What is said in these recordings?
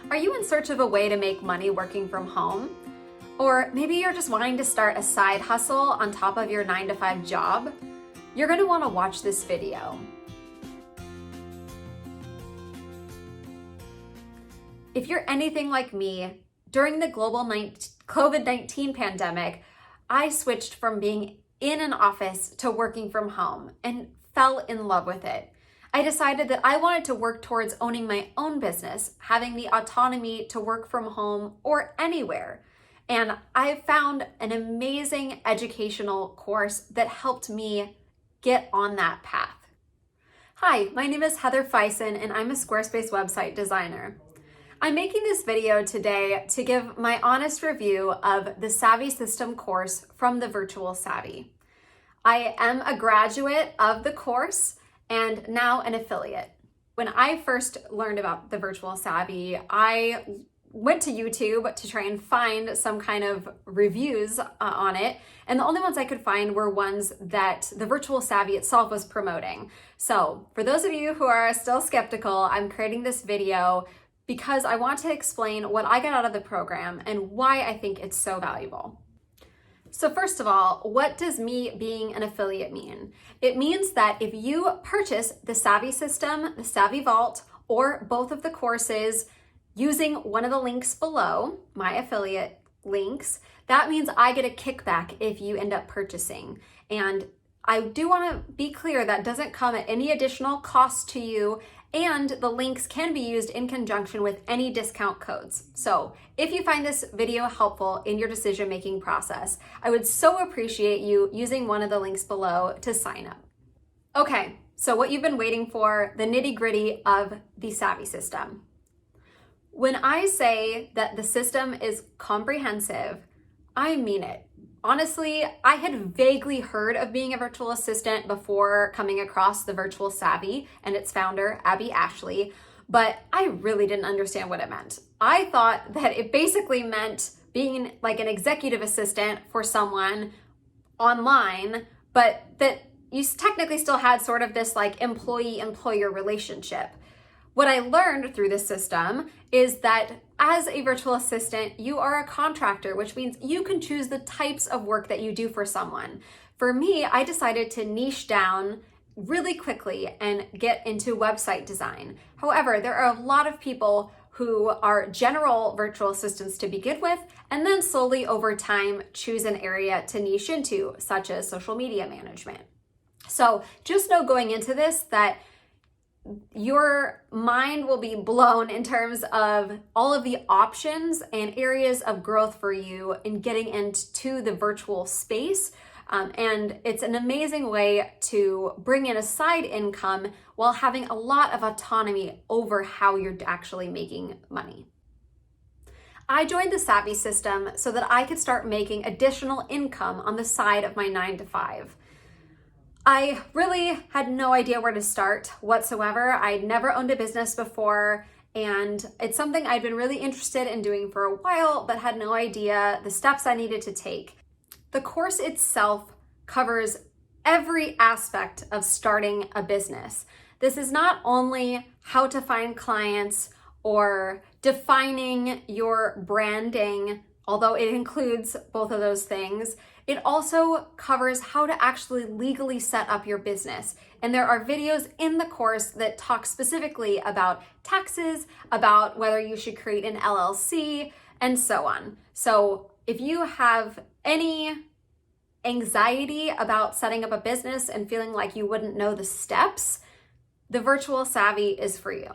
Are you in search of a way to make money working from home? Or maybe you're just wanting to start a side hustle on top of your 9-to-5 job? You're going to want to watch this video. If you're anything like me, during the global COVID-19 pandemic, I switched from being in an office to working from home and fell in love with it. I decided that I wanted to work towards owning my own business, having the autonomy to work from home or anywhere. And I found an amazing educational course that helped me get on that path. Hi, my name is Heather Fison and I'm a Squarespace website designer. I'm making this video today to give my honest review of the SavvySystem course from the Virtual Savvy. I am a graduate of the course and now an affiliate. When I first learned about the Virtual Savvy, I went to YouTube to try and find some kind of reviews on it, and the only ones I could find were ones that the Virtual Savvy itself was promoting. So for those of you who are still skeptical, I'm creating this video because I want to explain what I got out of the program and why I think it's so valuable. So first of all, what does me being an affiliate mean? It means that if you purchase the SavvySystem, the SavvyVault, or both of the courses using one of the links below, my affiliate links, that means I get a kickback if you end up purchasing. And I do want to be clear that doesn't come at any additional cost to you, and the links can be used in conjunction with any discount codes. So if you find this video helpful in your decision-making process, I would so appreciate you using one of the links below to sign up. Okay, so what you've been waiting for, the nitty-gritty of the SavvySystem. When I say that the system is comprehensive, I mean it. Honestly, I had vaguely heard of being a virtual assistant before coming across the Virtual Savvy and its founder, Abby Ashley, but I really didn't understand what it meant. I thought that it basically meant being like an executive assistant for someone online, but that you technically still had sort of this like employee-employer relationship. What I learned through this system is that as a virtual assistant, you are a contractor, which means you can choose the types of work that you do for someone. For me, I decided to niche down really quickly and get into website design. However, there are a lot of people who are general virtual assistants to begin with, and then slowly over time choose an area to niche into, such as social media management. So just know going into this that your mind will be blown in terms of all of the options and areas of growth for you in getting into the virtual space. And it's an amazing way to bring in a side income while having a lot of autonomy over how you're actually making money. I joined the SavvySystem so that I could start making additional income on the side of my 9-to-5. I really had no idea where to start whatsoever. I'd never owned a business before, and it's something I'd been really interested in doing for a while, but had no idea the steps I needed to take. The course itself covers every aspect of starting a business. This is not only how to find clients or defining your branding, although it includes both of those things. It also covers how to actually legally set up your business. And there are videos in the course that talk specifically about taxes, about whether you should create an LLC, and so on. So if you have any anxiety about setting up a business and feeling like you wouldn't know the steps, the Virtual Savvy is for you.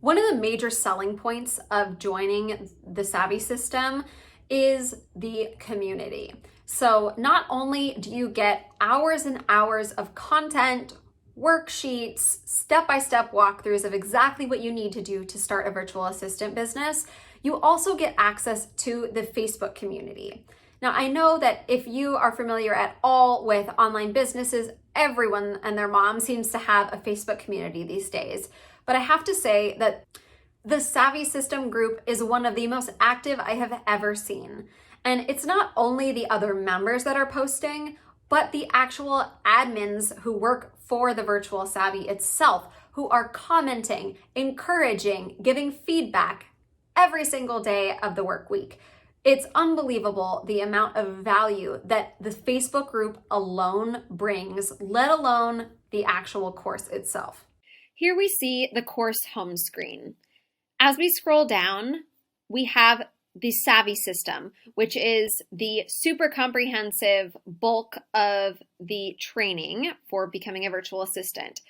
One of the major selling points of joining the SavvySystem is the community. So not only do you get hours and hours of content, worksheets, step-by-step walkthroughs of exactly what you need to do to start a virtual assistant business, you also get access to the Facebook community. Now, I know that if you are familiar at all with online businesses, everyone and their mom seems to have a Facebook community these days. But I have to say that the SavvySystem group is one of the most active I have ever seen. And it's not only the other members that are posting, but the actual admins who work for the Virtual Savvy itself, who are commenting, encouraging, giving feedback, every single day of the work week. It's unbelievable the amount of value that the Facebook group alone brings, let alone the actual course itself. Here we see the course home screen. As we scroll down, we have the SavvySystem, which is the super comprehensive bulk of the training for becoming a virtual assistant.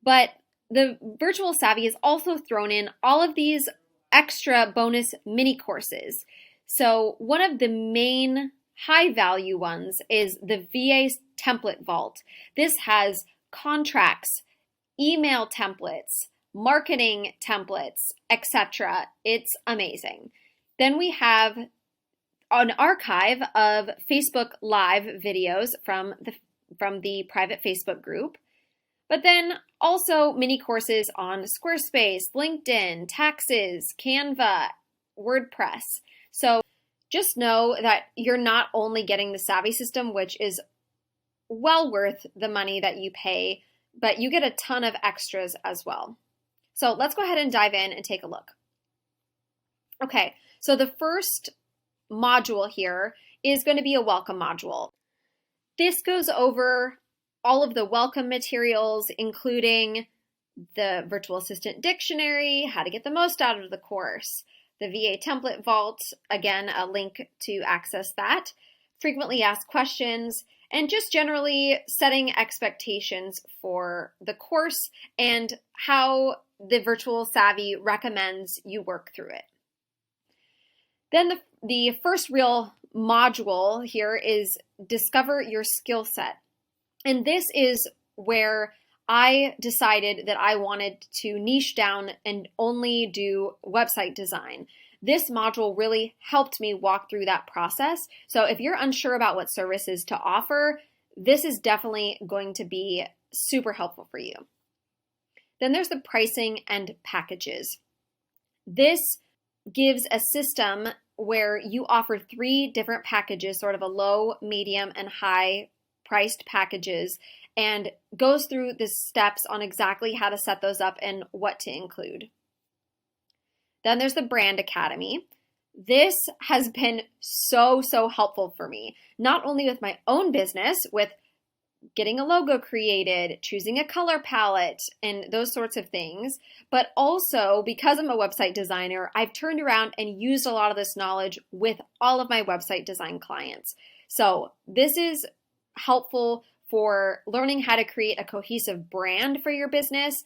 But the Virtual Savvy is also thrown in all of these extra bonus mini courses. So one of the main high value ones is the VA Template Vault. This has contracts, email templates, marketing templates, etc. It's amazing. Then we have an archive of Facebook Live videos from the private Facebook group, but then also mini courses on Squarespace, LinkedIn, taxes, Canva, WordPress. So just know that you're not only getting the SavvySystem, which is well worth the money that you pay, but you get a ton of extras as well. So let's go ahead and dive in and take a look. Okay, so the first module here is going to be a welcome module. This goes over all of the welcome materials, including the Virtual Assistant Dictionary, how to get the most out of the course, the VA Template Vault, again, a link to access that, frequently asked questions, and just generally setting expectations for the course and how the Virtual Savvy recommends you work through it. Then the first real module here is Discover Your Skill Set. And this is where I decided that I wanted to niche down and only do website design. This module really helped me walk through that process. So if you're unsure about what services to offer, this is definitely going to be super helpful for you. Then there's the pricing and packages. This gives a system where you offer 3 different packages, sort of a low, medium, and high priced packages, and goes through the steps on exactly how to set those up and what to include. Then there's the Brand Academy. This has been so helpful for me, not only with my own business, with getting a logo created, choosing a color palette, and those sorts of things, but also because I'm a website designer, I've turned around and used a lot of this knowledge with all of my website design clients. So this is helpful for learning how to create a cohesive brand for your business,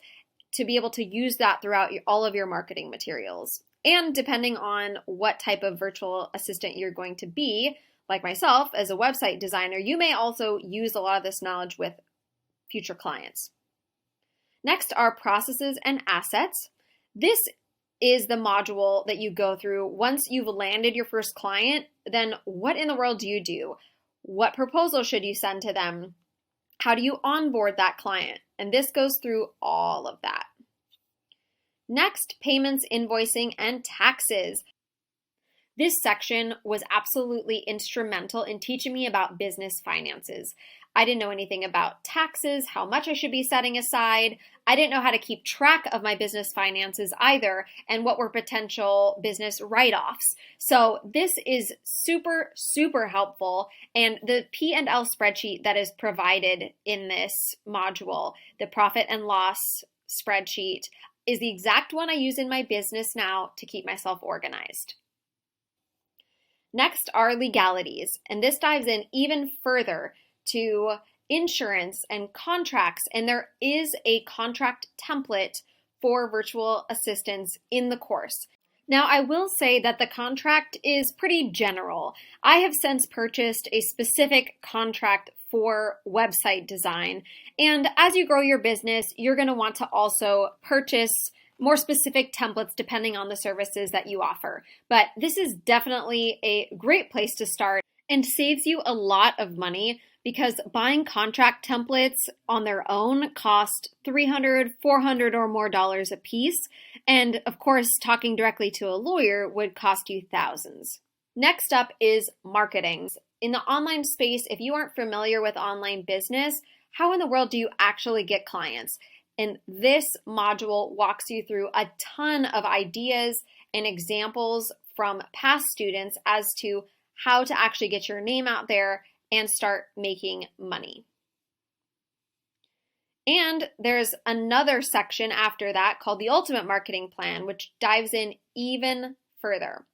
to be able to use that throughout all of your marketing materials. And depending on what type of virtual assistant you're going to be, like myself as a website designer, you may also use a lot of this knowledge with future clients. Next are processes and assets. This is the module that you go through once you've landed your first client. Then what in the world do you do? What proposal should you send to them? How do you onboard that client? And this goes through all of that. Next, payments, invoicing, and taxes. This section was absolutely instrumental in teaching me about business finances. I didn't know anything about taxes, how much I should be setting aside. I didn't know how to keep track of my business finances either, and what were potential business write-offs. So this is super helpful, and the P&L spreadsheet that is provided in this module, the profit and loss spreadsheet, is the exact one I use in my business now to keep myself organized. Next are legalities, and this dives in even further to insurance and contracts, and there is a contract template for virtual assistants in the course. Now, I will say that the contract is pretty general. I have since purchased a specific contract for website design, and as you grow your business, you're going to want to also purchase more specific templates depending on the services that you offer. But this is definitely a great place to start and saves you a lot of money, because buying contract templates on their own cost $300, $400 or more a piece. And of course, talking directly to a lawyer would cost you thousands. Next up is marketing. In the online space, if you aren't familiar with online business, how in the world do you actually get clients? And this module walks you through a ton of ideas and examples from past students as to how to actually get your name out there and start making money. And there's another section after that called the Ultimate Marketing Plan, which dives in even further.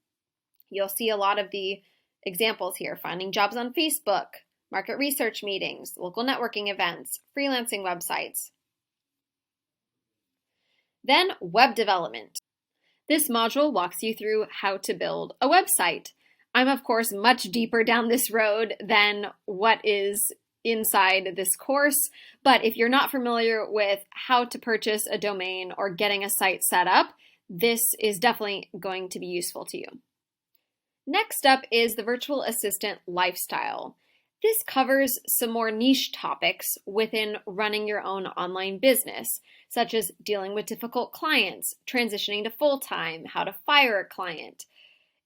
You'll see a lot of the examples here: finding jobs on Facebook, market research meetings, local networking events, freelancing websites. Then web development. This module walks you through how to build a website. I'm, of course, much deeper down this road than what is inside this course, but if you're not familiar with how to purchase a domain or getting a site set up, this is definitely going to be useful to you. Next up is the virtual assistant lifestyle. This covers some more niche topics within running your own online business, such as dealing with difficult clients, transitioning to full-time, how to fire a client.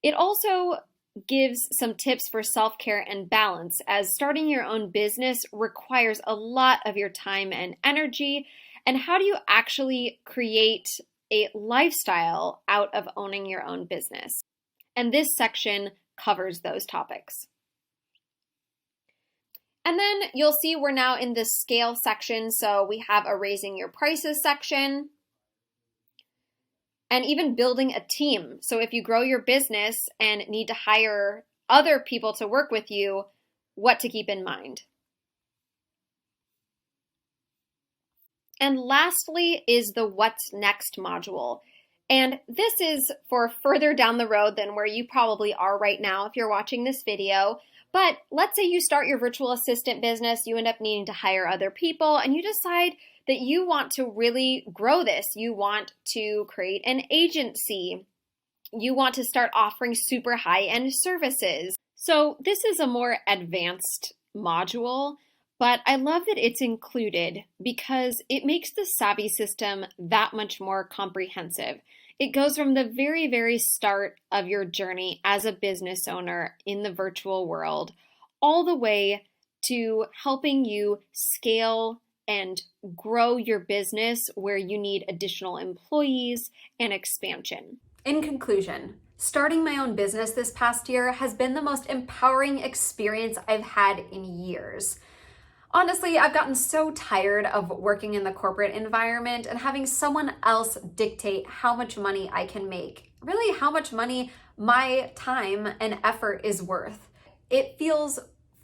It also gives some tips for self-care and balance, as starting your own business requires a lot of your time and energy, and how do you actually create a lifestyle out of owning your own business? And this section covers those topics. And then you'll see we're now in the scale section, so we have a raising your prices section, and even building a team. So if you grow your business and need to hire other people to work with you, what to keep in mind. And lastly is the What's Next module. And this is for further down the road than where you probably are right now if you're watching this video. But let's say you start your virtual assistant business, you end up needing to hire other people, and you decide that you want to really grow this. You want to create an agency. You want to start offering super high-end services. So this is a more advanced module, but I love that it's included because it makes the Savvy system that much more comprehensive. It goes from the very, very start of your journey as a business owner in the virtual world all the way to helping you scale and grow your business where you need additional employees and expansion. In conclusion, starting my own business this past year has been the most empowering experience I've had in years. Honestly, I've gotten so tired of working in the corporate environment and having someone else dictate how much money I can make, really how much money my time and effort is worth. It feels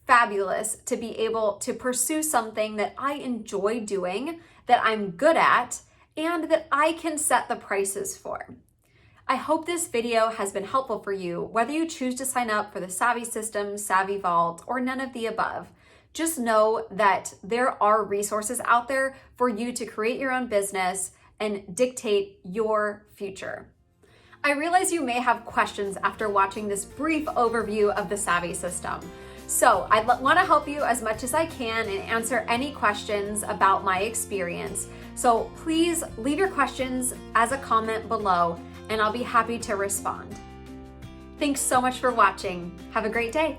fabulous to be able to pursue something that I enjoy doing, that I'm good at, and that I can set the prices for. I hope this video has been helpful for you, whether you choose to sign up for the SavvySystem, SavvyVault, or none of the above. Just know that there are resources out there for you to create your own business and dictate your future. I realize you may have questions after watching this brief overview of the Savvy system. So I want to help you as much as I can and answer any questions about my experience. So please leave your questions as a comment below and I'll be happy to respond. Thanks so much for watching. Have a great day.